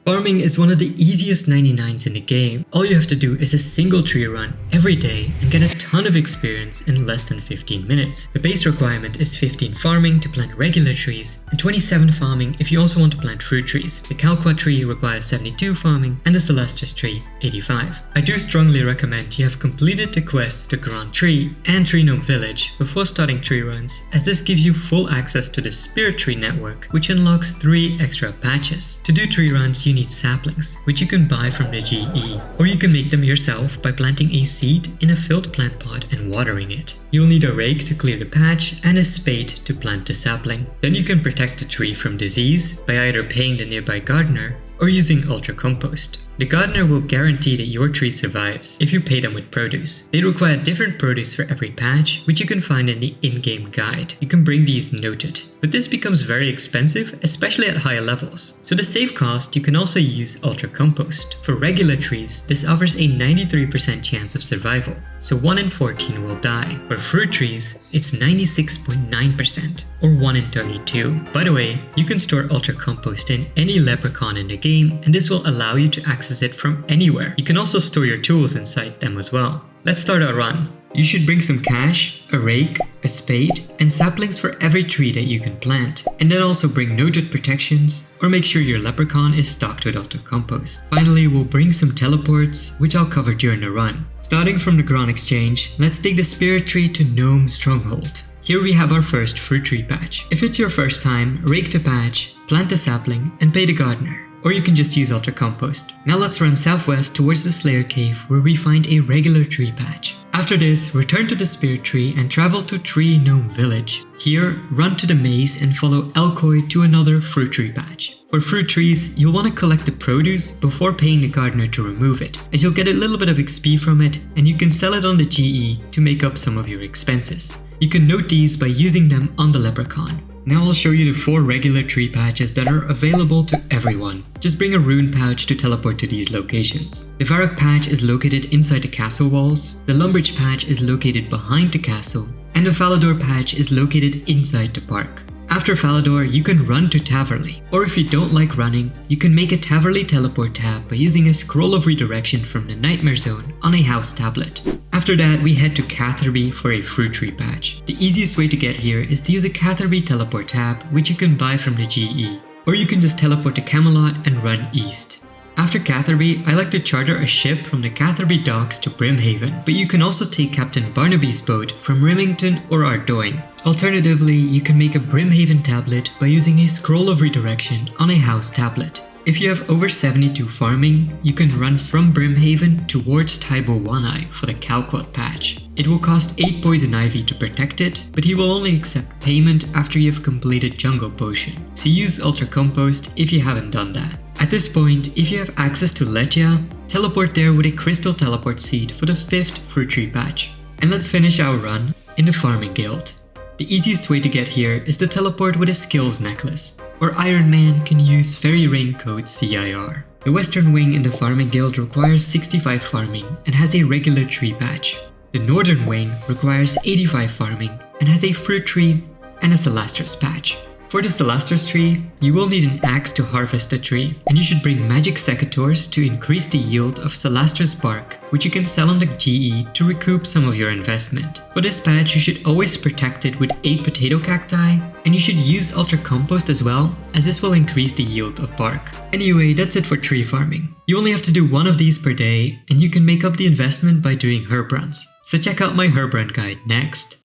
Farming is one of the easiest 99s in the game. All you have to do is a single tree run every day and get a ton of experience in less than 15 minutes. The base requirement is 15 farming to plant regular trees and 27 farming if you also want to plant fruit trees. The Calquat Tree requires 72 farming and the Celastrus Tree 85. I do strongly recommend you have completed the quests to Varrock Tree and Gnome Village before starting tree runs, as this gives you full access to the Spirit Tree network, which unlocks 3 extra patches. To do tree runs you need saplings, which you can buy from the GE, or you can make them yourself by planting a seed in a filled plant pot and watering it. You'll need a rake to clear the patch and a spade to plant the sapling. Then you can protect the tree from disease by either paying the nearby gardener or using ultracompost. The gardener will guarantee that your tree survives if you pay them with produce. They require different produce for every patch, which you can find in the in-game guide. You can bring these noted. But this becomes very expensive, especially at higher levels. So to save cost, you can also use ultracompost. For regular trees, this offers a 93% chance of survival, so 1 in 14 will die. For fruit trees, it's 96.9%, or 1 in 32. By the way, you can store ultracompost in any leprechaun in the game, and this will allow you to access it from anywhere. You can also store your tools inside them as well. Let's start our run. You should bring some cash, a rake, a spade, and saplings for every tree that you can plant, and then also bring noted protections, or make sure your leprechaun is stocked with ultracompost. Finally, we'll bring some teleports, which I'll cover during the run. Starting from the Gron Exchange, let's take the Spirit Tree to Gnome Stronghold. Here we have our first fruit tree patch. If it's your first time, rake the patch, plant the sapling, and pay the gardener. Or you can just use ultracompost. Now let's run southwest towards the Slayer Cave, where we find a regular tree patch. After this, return to the Spirit Tree and travel to Gnome Village. Here, run to the maze and follow Elkoi to another fruit tree patch. For fruit trees, you'll want to collect the produce before paying the gardener to remove it, as you'll get a little bit of XP from it, and you can sell it on the GE to make up some of your expenses. You can note these by using them on the leprechaun. Now I'll show you the 4 regular tree patches that are available to everyone. Just bring a rune pouch to teleport to these locations. The Varrock patch is located inside the castle walls, the Lumbridge patch is located behind the castle, and the Falador patch is located inside the park. After Falador, you can run to Taverly, or if you don't like running, you can make a Taverly teleport tab by using a scroll of redirection from the Nightmare Zone on a house tablet. After that, we head to Catherby for a fruit tree patch. The easiest way to get here is to use a Catherby teleport tab, which you can buy from the GE, or you can just teleport to Camelot and run east. After Catherby, I like to charter a ship from the Catherby docks to Brimhaven, but you can also take Captain Barnaby's boat from Rimington or Ardoyne. Alternatively, you can make a Brimhaven tablet by using a scroll of redirection on a house tablet. If you have over 72 farming, you can run from Brimhaven towards Tai Bwo Wannai for the Calquat patch. It will cost 8 poison ivy to protect it, but he will only accept payment after you have completed Jungle Potion, so use ultracompost if you haven't done that. At this point, if you have access to Lletya, teleport there with a crystal teleport seed for the 5th fruit tree patch. And let's finish our run in the Farming Guild. The easiest way to get here is to teleport with a skills necklace, or Iron Man can use Fairy Ring code CIR. The Western Wing in the Farming Guild requires 65 farming and has a regular tree patch. The Northern Wing requires 85 farming and has a fruit tree and a Celastrus patch. For the Celastrus Tree, you will need an axe to harvest the tree, and you should bring magic secateurs to increase the yield of Celastrus bark, which you can sell on the GE to recoup some of your investment. For this patch, you should always protect it with 8 potato cacti, and you should use ultracompost as well, as this will increase the yield of bark. Anyway, that's it for tree farming. You only have to do 1 of these per day, and you can make up the investment by doing herb runs. So check out my herb run guide next.